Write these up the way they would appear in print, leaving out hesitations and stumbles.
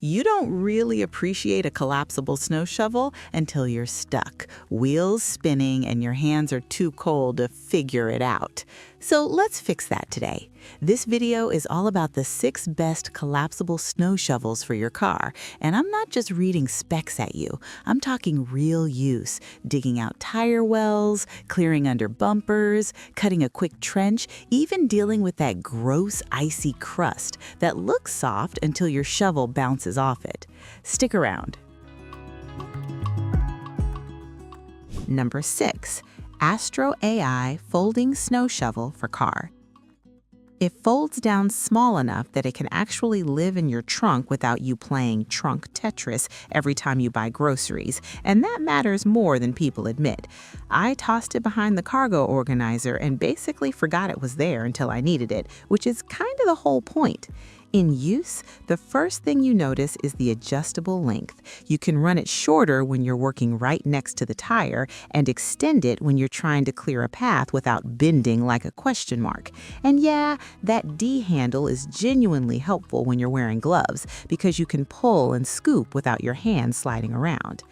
You don't really appreciate a collapsible snow shovel until you're stuck, wheels spinning, and your hands are too cold to figure it out. So let's fix that today. This video is all about the 6 best collapsible snow shovels for your car. And I'm not just reading specs at you. I'm talking real use, digging out tire wells, clearing under bumpers, cutting a quick trench, even dealing with that gross icy crust that looks soft until your shovel bounces off it. Stick around. Number 6. AstroAI Folding Snow Shovel for Car. It folds down small enough that it can actually live in your trunk without you playing trunk Tetris every time you buy groceries, and that matters more than people admit. I tossed it behind the cargo organizer and basically forgot it was there until I needed it, which is kind of the whole point. In use, the first thing you notice is the adjustable length. You can run it shorter when you're working right next to the tire and extend it when you're trying to clear a path without bending like a question mark. And yeah, that D handle is genuinely helpful when you're wearing gloves because you can pull and scoop without your hands sliding around.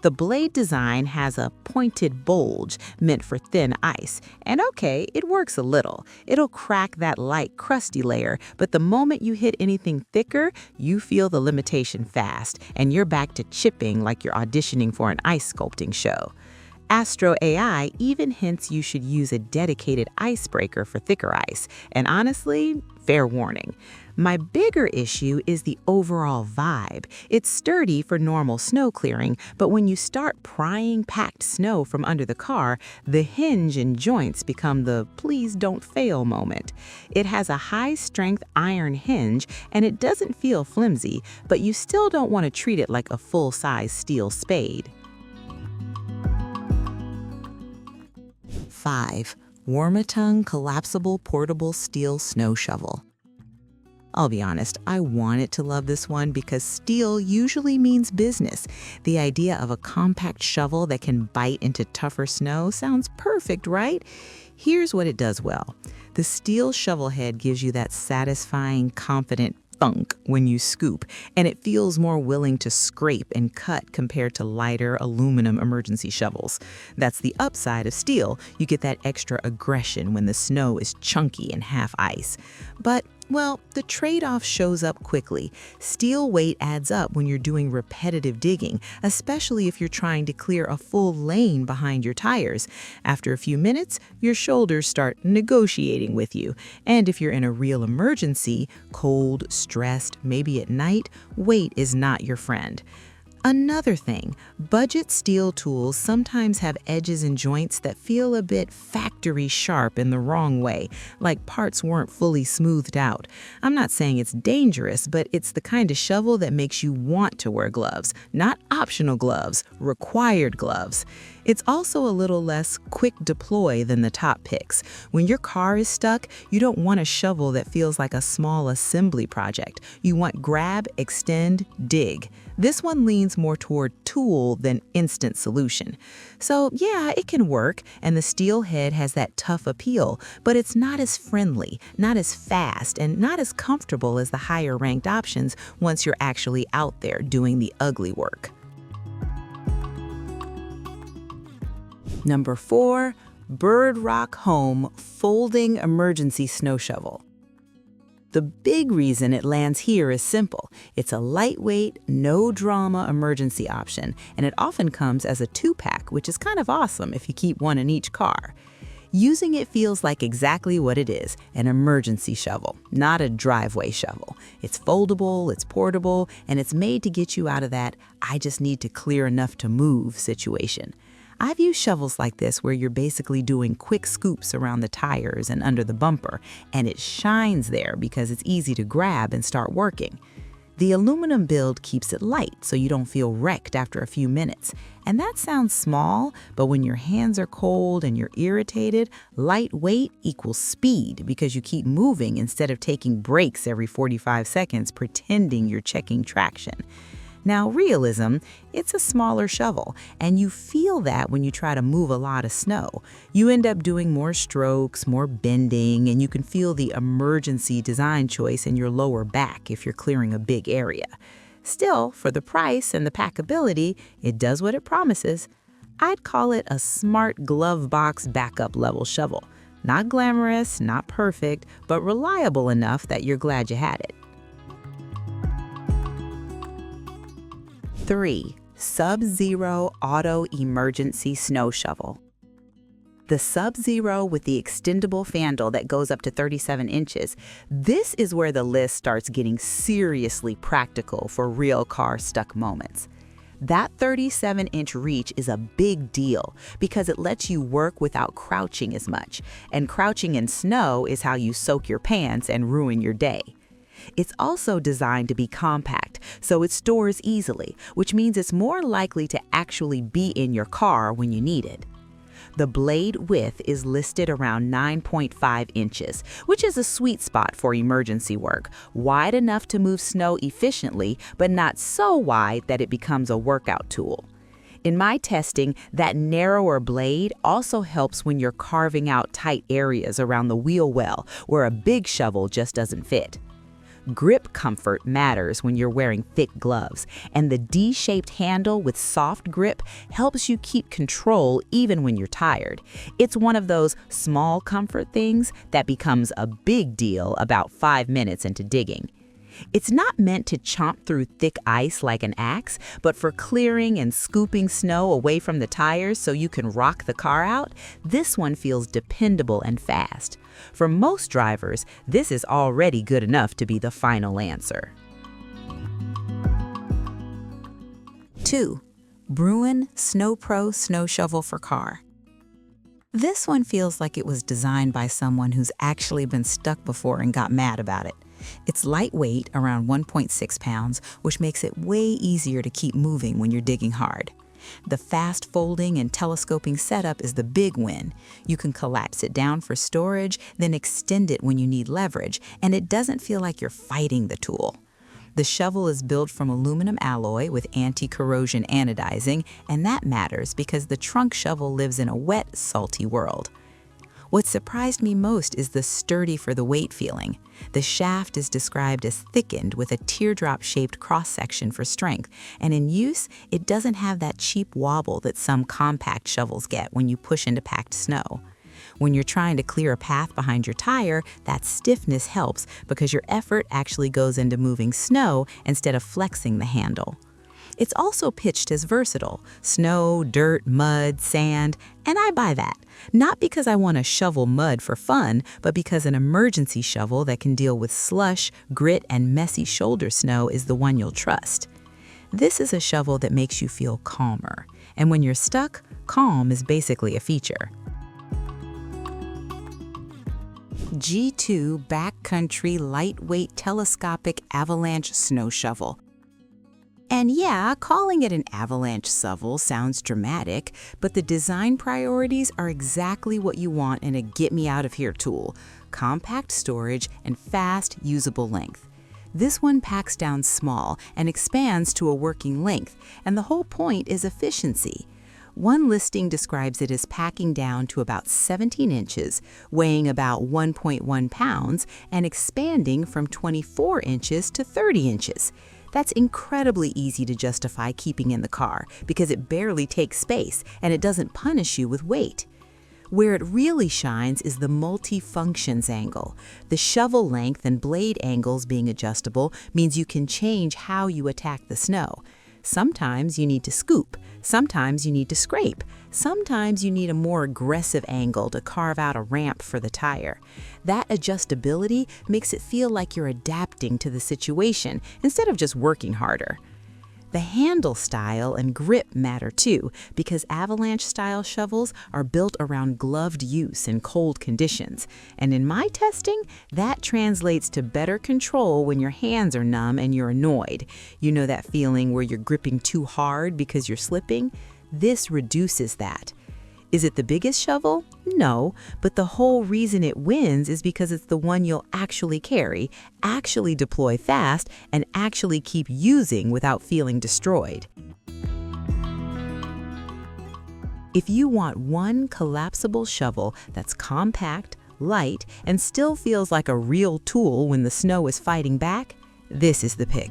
The blade design has a pointed bulge meant for thin ice. And okay, it works a little. It'll crack that light, crusty layer, but the moment you hit anything thicker, you feel the limitation fast, and you're back to chipping like you're auditioning for an ice sculpting show. AstroAI even hints you should use a dedicated icebreaker for thicker ice, and honestly, fair warning. My bigger issue is the overall vibe. It's sturdy for normal snow clearing, but when you start prying packed snow from under the car, the hinge and joints become the please don't fail moment. It has a high-strength iron hinge, and it doesn't feel flimsy, but you still don't want to treat it like a full-size steel spade. 5. Wormutong Collapsible Portable Steel Snow Shovel. I'll be honest, I wanted to love this one because steel usually means business. The idea of a compact shovel that can bite into tougher snow sounds perfect, right? Here's what it does well. The steel shovel head gives you that satisfying, confident thunk when you scoop, and it feels more willing to scrape and cut compared to lighter aluminum emergency shovels. That's the upside of steel. You get that extra aggression when the snow is chunky and half ice. But well, the trade-off shows up quickly. Steel weight adds up when you're doing repetitive digging, especially if you're trying to clear a full lane behind your tires. After a few minutes, your shoulders start negotiating with you. And if you're in a real emergency, cold, stressed, maybe at night, weight is not your friend. Another thing, budget steel tools sometimes have edges and joints that feel a bit factory sharp in the wrong way, like parts weren't fully smoothed out. I'm not saying it's dangerous, but it's the kind of shovel that makes you want to wear gloves, not optional gloves, required gloves. It's also a little less quick deploy than the top picks. When your car is stuck, you don't want a shovel that feels like a small assembly project. You want grab, extend, dig. This one leans more toward tool than instant solution. So yeah, it can work, and the steel head has that tough appeal, but it's not as friendly, not as fast, and not as comfortable as the higher ranked options once you're actually out there doing the ugly work. Number 4, BIRDROCK Home Folding Emergency Snow Shovel. The big reason it lands here is simple. It's a lightweight, no-drama emergency option, and it often comes as a 2-pack, which is kind of awesome if you keep one in each car. Using it feels like exactly what it is, an emergency shovel, not a driveway shovel. It's foldable, it's portable, and it's made to get you out of that I just need to clear enough to move situation. I've used shovels like this where you're basically doing quick scoops around the tires and under the bumper, and it shines there because it's easy to grab and start working. The aluminum build keeps it light so you don't feel wrecked after a few minutes. And that sounds small, but when your hands are cold and you're irritated, lightweight equals speed because you keep moving instead of taking breaks every 45 seconds pretending you're checking traction. Now, realism, it's a smaller shovel, and you feel that when you try to move a lot of snow. You end up doing more strokes, more bending, and you can feel the emergency design choice in your lower back if you're clearing a big area. Still, for the price and the packability, it does what it promises. I'd call it a smart glove box backup level shovel. Not glamorous, not perfect, but reliable enough that you're glad you had it. 3. SubZero Auto Emergency Snow Shovel. The SubZero with the extendable handle that goes up to 37 inches, this is where the list starts getting seriously practical for real car-stuck moments. That 37-inch reach is a big deal because it lets you work without crouching as much, and crouching in snow is how you soak your pants and ruin your day. It's also designed to be compact, so it stores easily, which means it's more likely to actually be in your car when you need it. The blade width is listed around 9.5 inches, which is a sweet spot for emergency work, wide enough to move snow efficiently, but not so wide that it becomes a workout tool. In my testing, that narrower blade also helps when you're carving out tight areas around the wheel well, where a big shovel just doesn't fit. Grip comfort matters when you're wearing thick gloves, and the D-shaped handle with soft grip helps you keep control even when you're tired. It's one of those small comfort things that becomes a big deal about 5 minutes into digging. It's not meant to chomp through thick ice like an axe, but for clearing and scooping snow away from the tires so you can rock the car out, this one feels dependable and fast. For most drivers, this is already good enough to be the final answer. 2. BREWIN SnowPro Snow Shovel for Car. This one feels like it was designed by someone who's actually been stuck before and got mad about it. It's lightweight, around 1.6 pounds, which makes it way easier to keep moving when you're digging hard. The fast folding and telescoping setup is the big win. You can collapse it down for storage, then extend it when you need leverage, and it doesn't feel like you're fighting the tool. The shovel is built from aluminum alloy with anti-corrosion anodizing, and that matters because the trunk shovel lives in a wet, salty world. What surprised me most is the sturdy for the weight feeling. The shaft is described as thickened with a teardrop-shaped cross-section for strength, and in use, it doesn't have that cheap wobble that some compact shovels get when you push into packed snow. When you're trying to clear a path behind your tire, that stiffness helps because your effort actually goes into moving snow instead of flexing the handle. It's also pitched as versatile: snow, dirt, mud, sand, and I buy that. Not because I want to shovel mud for fun, but because an emergency shovel that can deal with slush, grit, and messy shoulder snow is the one you'll trust. This is a shovel that makes you feel calmer, and when you're stuck, calm is basically a feature. G2 Backcountry Lightweight Telescopic Avalanche Snow Shovel. And yeah, calling it an avalanche shovel sounds dramatic, but the design priorities are exactly what you want in a get-me-out-of-here tool: compact storage and fast, usable length. This one packs down small and expands to a working length, and the whole point is efficiency. One listing describes it as packing down to about 17 inches, weighing about 1.1 pounds, and expanding from 24 inches to 30 inches. That's incredibly easy to justify keeping in the car because it barely takes space and it doesn't punish you with weight. Where it really shines is the multi-functions angle. The shovel length and blade angles being adjustable means you can change how you attack the snow. Sometimes you need to scoop, sometimes you need to scrape, sometimes you need a more aggressive angle to carve out a ramp for the tire. That adjustability makes it feel like you're adapting to the situation instead of just working harder. The handle style and grip matter too, because avalanche-style shovels are built around gloved use in cold conditions. And in my testing, that translates to better control when your hands are numb and you're annoyed. You know that feeling where you're gripping too hard because you're slipping? This reduces that. Is it the biggest shovel? No, but the whole reason it wins is because it's the one you'll actually carry, actually deploy fast, and actually keep using without feeling destroyed. If you want one collapsible shovel that's compact, light, and still feels like a real tool when the snow is fighting back, this is the pick.